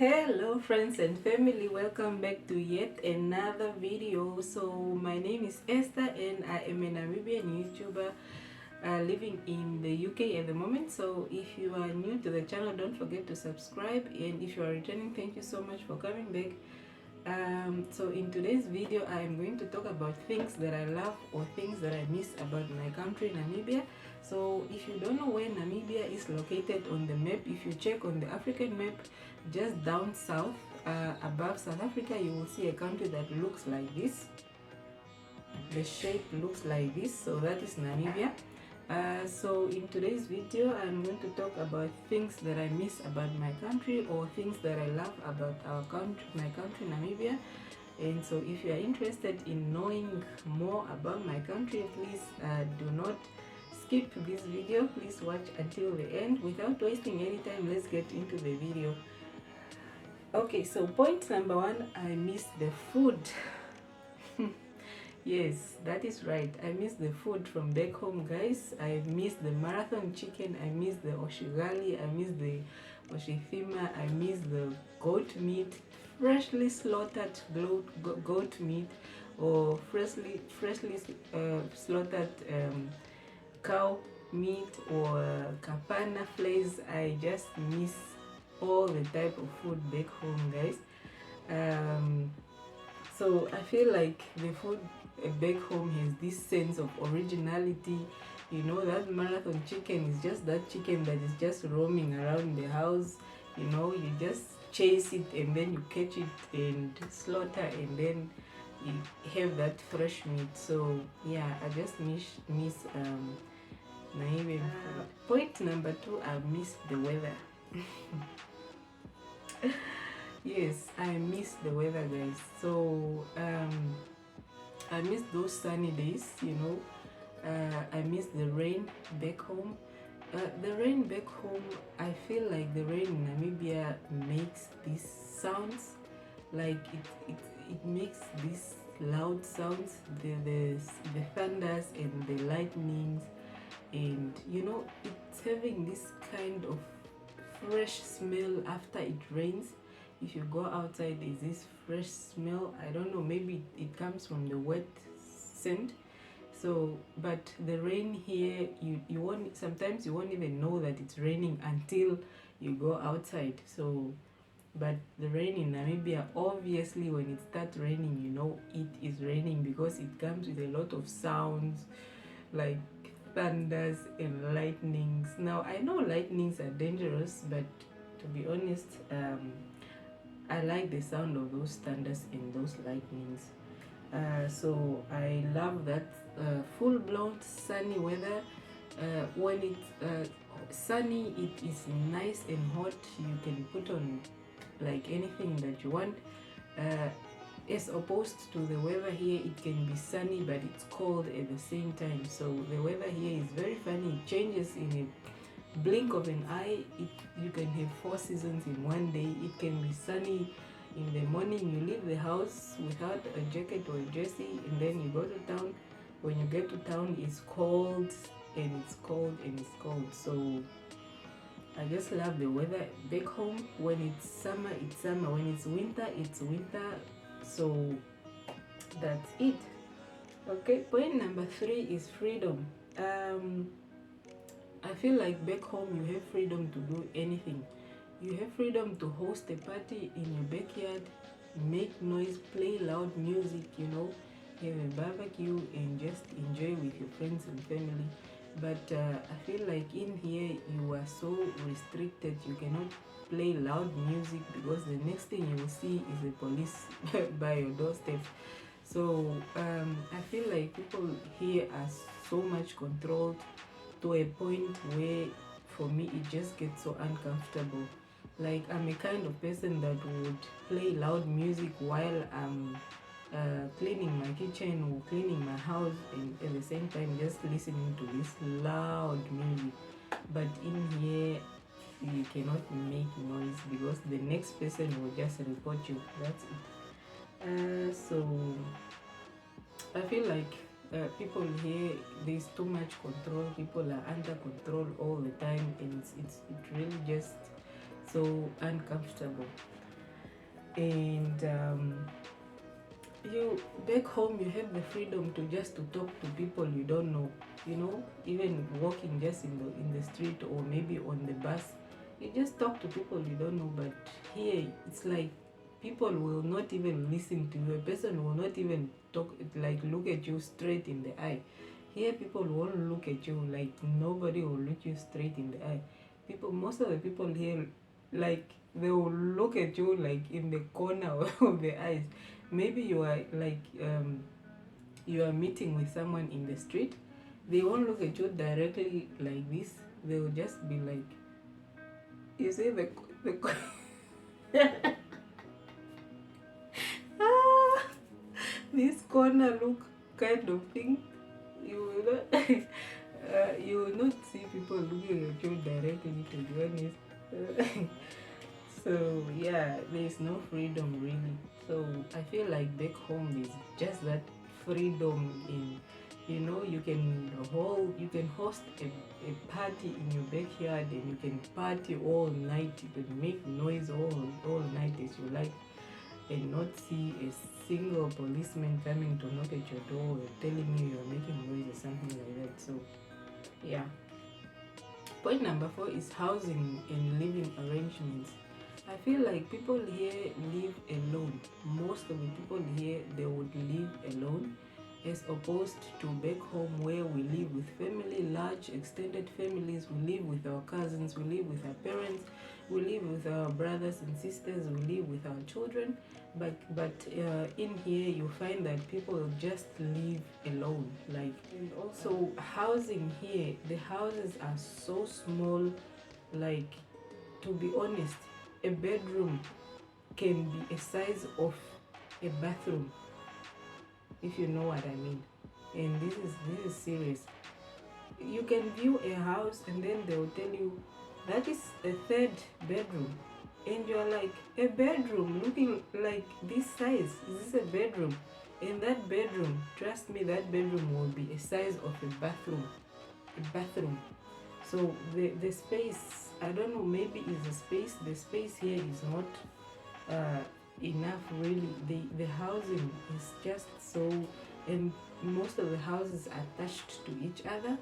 Hello friends and family, welcome back to yet another video. So my name is Esther and I am a Namibian YouTuber living in the UK at the moment. So if you are new to the channel, don't forget to subscribe, and if you are returning, thank you so much for coming back. So in today's video I am going to talk about things that I love or things that I miss about my country, Namibia. So if you don't know where Namibia is located on the map, if you check on the African map, just down south above South Africa, you will see a country that looks like this. The shape looks like this, so that is Namibia. So in today's video I'm going to talk about things that I miss about my country or things that I love about our country, my country, Namibia. And so if you are interested in knowing more about my country, please do not skip this video. Please watch until the end. Without wasting any time, let's get into the video. Okay, so point number one, I miss the food. Yes, that is right. I miss the food from back home, guys. I miss the marathon chicken. I miss the oshigali. I miss the oshithima. I miss the goat meat, freshly slaughtered goat meat, or freshly slaughtered cow meat, or kapana fleas. I just miss all the type of food back home, guys. So I feel like the food back home has this sense of originality. You know, that marathon chicken is just that chicken that is just roaming around the house. You know, you just chase it and then you catch it and slaughter and then you have that fresh meat. So yeah, I just miss Namibian food. Point number two, I miss the weather. Yes, I miss the weather, guys. So I miss those sunny days, you know. I miss the rain back home. The rain back home, I feel like the rain in Namibia makes these sounds, like it makes these loud sounds, the thunders and the lightnings, and you know, it's having this kind of fresh smell after it rains. If you go outside, there's this fresh smell. I don't know, maybe it comes from the wet scent. So but the rain here, you won't, sometimes you won't even know that it's raining until you go outside. So but the rain in Namibia, obviously when it starts raining, you know it is raining, because it comes with a lot of sounds like thunders and lightnings. Now I know lightnings are dangerous, but to be honest, I like the sound of those thunders and those lightnings. So I love that full-blown sunny weather. When it's sunny, it is nice and hot. You can put on like anything that you want. As opposed to the weather here, it can be sunny but it's cold at the same time. So the weather here is very funny. It changes in a blink of an eye. You can have 4 seasons in one day. It can be sunny in the morning, you leave the house without a jacket or a jersey, and then you go to town. When you get to town, it's cold and it's cold and it's cold. So I just love the weather back home. When it's summer, it's summer. When it's winter, it's winter. So that's it. Okay, point number 3 is freedom. I feel like back home you have freedom to do anything. You have freedom to host a party in your backyard, make noise, play loud music, you know, have a barbecue and just enjoy with your friends and family. But I feel like in here you are so restricted. You cannot play loud music because the next thing you will see is the police by your doorstep. So I feel like people here are so much controlled to a point where for me it just gets so uncomfortable. Like I'm a kind of person that would play loud music while I'm cleaning my kitchen or cleaning my house, and at the same time just listening to this loud music. But in here you cannot make noise because the next person will just report you. That's it. So I feel like people here, there's too much control. People are under control all the time, and it really just so uncomfortable. And you back home, you have the freedom to just to talk to people you don't know, you know, even walking just in the street or maybe on the bus, you just talk to people you don't know. But here it's like people will not even listen to you. A person will not even talk, like look at you straight in the eye. Here people won't look at you, like nobody will look you straight in the eye. People, most of the people here, like they will look at you like in the corner of the eyes. Maybe you are like you are meeting with someone in the street, they won't look at you directly like this. They will just be like, you see the ah, this corner look kind of thing. You will not you will not see people looking at you directly, to be honest. So yeah, there's no freedom really. So I feel like back home is just that freedom in, you know, you can host a party in your backyard, and you can party all night, you can make noise all night as you like, and not see a single policeman coming to knock at your door or telling you you're making noise or something like that. So yeah. Point number 4 is housing and living arrangements. I feel like people here live alone. Most of the people here, they would live alone, as opposed to back home where we live with family, large extended families. We live with our cousins, we live with our parents, we live with our brothers and sisters, we live with our children. But in here you find that people just live alone. Like, and also housing here, the houses are so small. Like, to be honest, a bedroom can be a size of a bathroom, if you know what I mean. And this is serious. You can view a house and then they will tell you that is a third bedroom, and you're like, a bedroom looking like this size, is this a bedroom? In that bedroom, trust me, that bedroom will be a size of a bathroom. So the space, I don't know, maybe it's the space here is not enough really. The housing is just so, and most of the houses are attached to each other,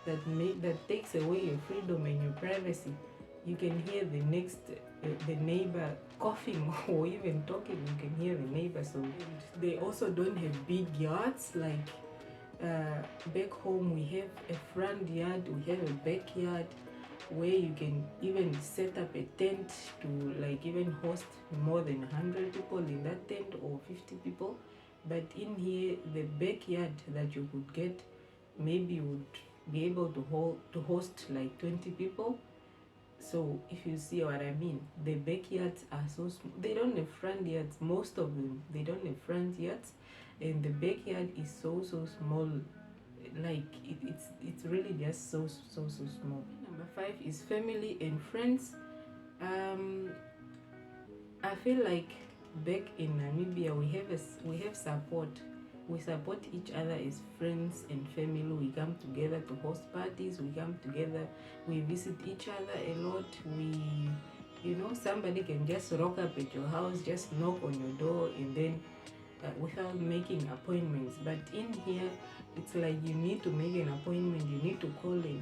that takes away your freedom and your privacy. You can hear the neighbor coughing or even talking. You can hear the neighbor. So they also don't have big yards like back home. We have a front yard, we have a backyard where you can even set up a tent to like even host more than 100 people in that tent, or 50 people. But in here, the backyard that you could get, maybe you would be able to host like 20 people. So if you see what I mean, the backyards are so small. They don't have front yards. Most of them, they don't have front yards, and the backyard is so small. Like it's really just so small. Number 5 is family and friends. I feel like back in Namibia we have support. We support each other as friends and family. We come together to host parties. We come together. We visit each other a lot. You know, somebody can just rock up at your house, just knock on your door, and then without making appointments. But in here, it's like you need to make an appointment. You need to call in.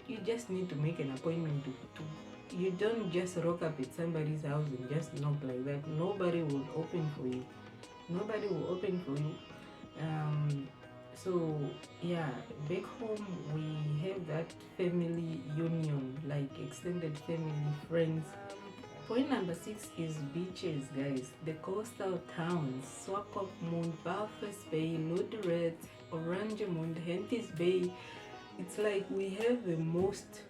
You just need to make an appointment to you don't just rock up at somebody's house and just knock like that. Nobody will open for you. Nobody will open for you. So yeah, back home we have that family union, like extended family, friends. Point number 6 is beaches, guys. The coastal towns: Swakopmund, Walvis Bay, Loderet, Oranjemund, Henties Bay. It's like we have the most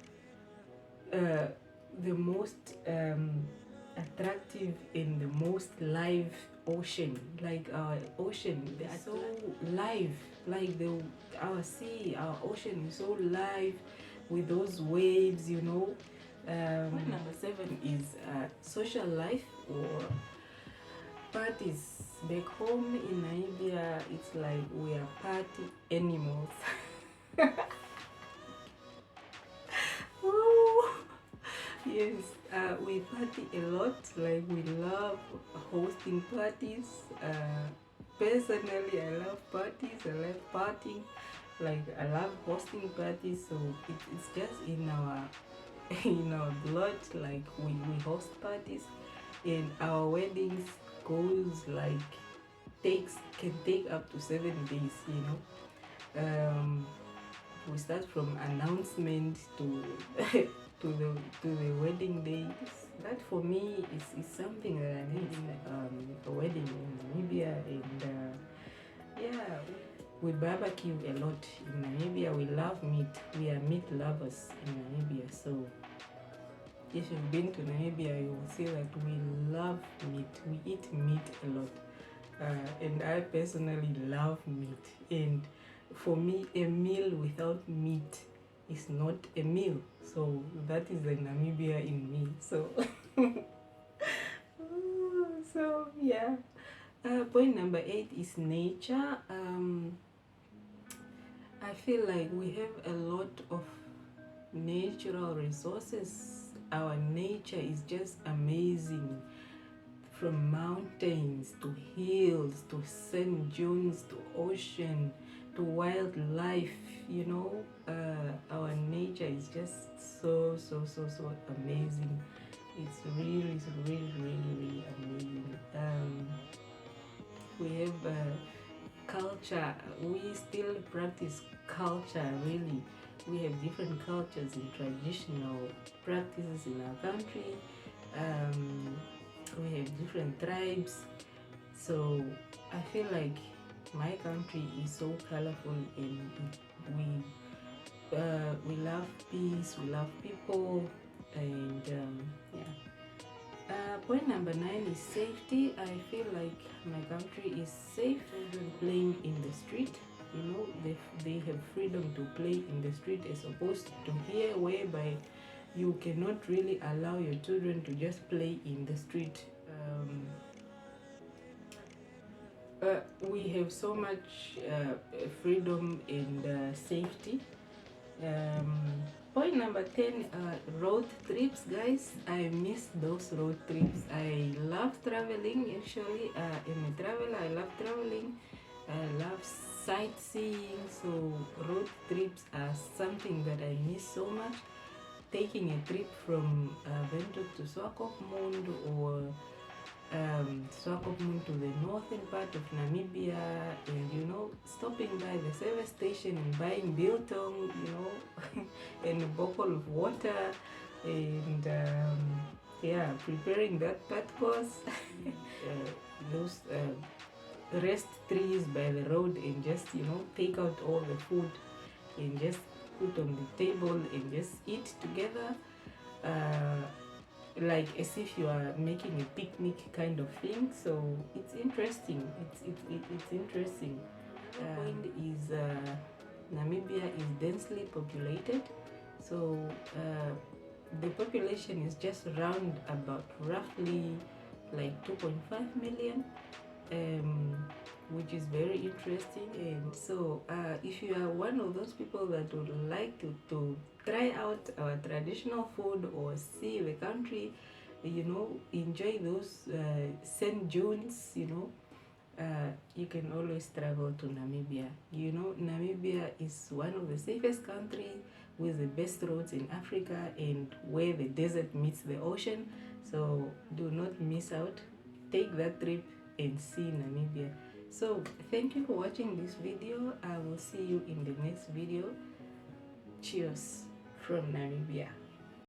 attractive and the most live ocean. Like our ocean, they are so live. Like our sea, our ocean is so live with those waves, you know. Number 7 is social life or parties. Back home in Namibia, it's like we are party animals. Yes, we party a lot. Like we love hosting parties. Personally, I love parties. I love partying. Like I love hosting parties. So it's just in our in our blood. Like we host parties, and our weddings goes like can take up to 7 days. We start from announcement to to the wedding days. That for me is something that I need in a wedding in Namibia, and yeah, we barbecue a lot in Namibia. We love meat. We are meat lovers in Namibia. So if you've been to Namibia, you will see that we love meat. We eat meat a lot, and I personally love meat. And for me, a meal without meat is not a meal. So that is the Namibia in me. So so yeah. Point number 8 is nature. I feel like we have a lot of natural resources. Our nature is just amazing, from mountains to hills to sand dunes to ocean to wildlife. Our nature is just so amazing. It's really really amazing. We have culture. We still practice culture, really. We have different cultures and traditional practices in our country. We have different tribes. So I feel like my country is so colorful, and we love peace, we love people, and yeah. Point number 9 is safety. I feel like my country is safe. Children playing in the street, they have freedom to play in the street, as opposed to here, whereby you cannot really allow your children to just play in the street. We have so much freedom and safety. Point number 10, road trips, guys. I miss those road trips. I love traveling. Actually, I'm a traveler. I love traveling. I love sightseeing. So road trips are something that I miss so much. Taking a trip from Windhoek to Swakopmund, or Swakopmund to the northern part of Namibia, and stopping by the service station and buying biltong, and a bottle of water, and yeah, preparing that pat course. Those rest trees by the road, and just take out all the food and just put on the table and just eat together, like as if you are making a picnic kind of thing. So it's interesting. It's interesting. Another point is Namibia is densely populated. So the population is just around about roughly like 2.5 million, which is very interesting. And so if you are one of those people that would like to try out our traditional food, or see the country, enjoy those sand dunes, you can always travel to Namibia. Namibia is one of the safest countries, with the best roads in Africa, and where the desert meets the ocean. So do not miss out. Take that trip and see Namibia. So thank you for watching this video. I will see you in the next video. Cheers from Namibia.